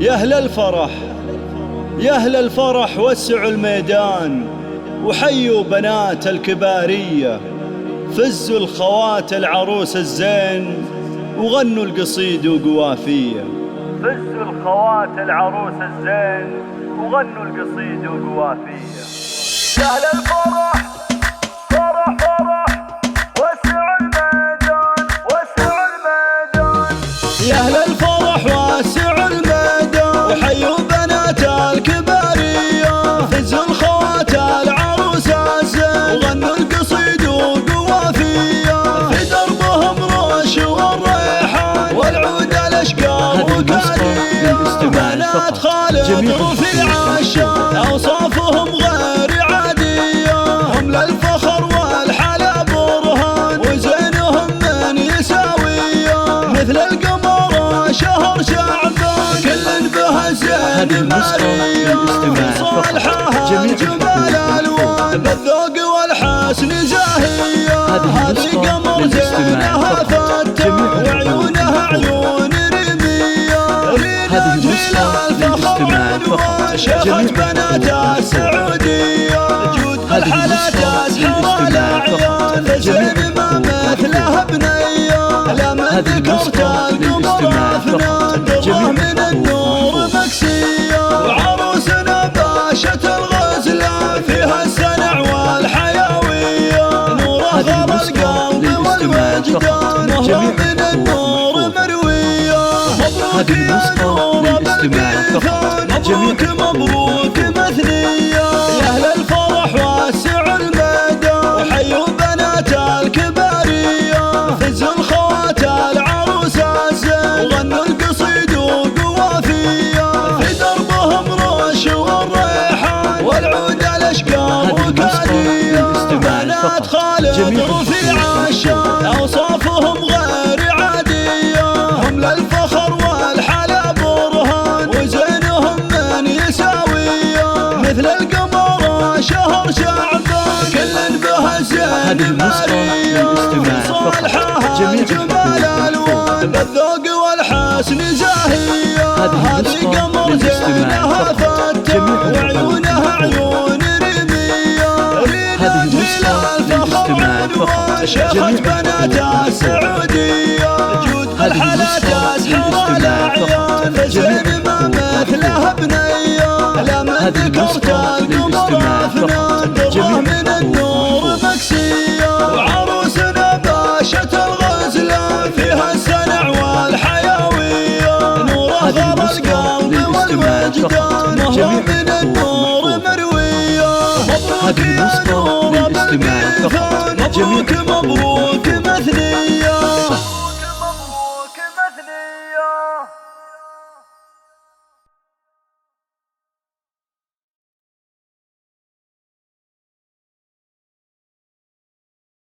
يا أهل الفرح يا أهل الفرح وسعوا الميدان وحيوا بنات الكبارية، فزوا الخوات العروس الزين وغنوا القصيد وقوافية. فزوا الخوات العروس الزين وغنوا القصيد وقوافية. يا أهل الفرح فرح فرح وسعوا الميدان وسعوا الميدان، يا أهل الفرح وسعوا الميدان وحيوا بنات الكبارية، فزوا الخوات العروس الزين وغنوا القصيد وقوافية، في دربهم رش والريحان والعود الأشقر وكادية، بنات خالد رفيع الشان أوصافهم غير عادية، هم للفخر والحلا برهان وزينهم من يساوية، مثل القمر شهر شعبان كل به زين مارية، صالحها جمال الألوان بالذوق والحسن زاهية، هذه قمر زينها فتى وعيونها عيون ريمية، رينا جيل الفخر عنوان شيخة بنات السعودية، جود الحلا تسحر الأعيان فزين ما مثلها بنية، لا من ذكرت القمر أفنان درة من النور مكسية، وعروسنا باشت الغزلان فيها السنع والحيوية، نورها غر القلب والوجدان وهو من النور مروية، مبروك يا نور بالميثان مبروك مبروك مثنية، يا أهل الفرح وسعوا الميدان وحيوا بنات الكبارية، فزوا الخوات العروس الزين وغنوا القصيد وقوافية، في دربهم رش والريحان والعود الأشقر وكادية، بنات خالد رفيع الشان أوصافهم غير عادية، هم للفخر والحلا برهان وزينهم من يساوية، مثل القمر شهر شعبان كل به زين مارية، صالحها جمال الألوان بالذوق والحسن زاهية، هذه قمر زينها فتى وعيونها عيون ريمية، رينا جيل الفخر عنوان شيخة بنات السعودية، جود الحلا تسحر الأعيان فزين ما مثلها بنية، لا من ذكرت القمر أفنان درة من النور مكسية، وعروسنا باشت الغزلان فيها السنع والحيوية، نورها غر القلب والوجدان وهو من النور مروية، مبروك يا نور بالميثان مبروك مبروك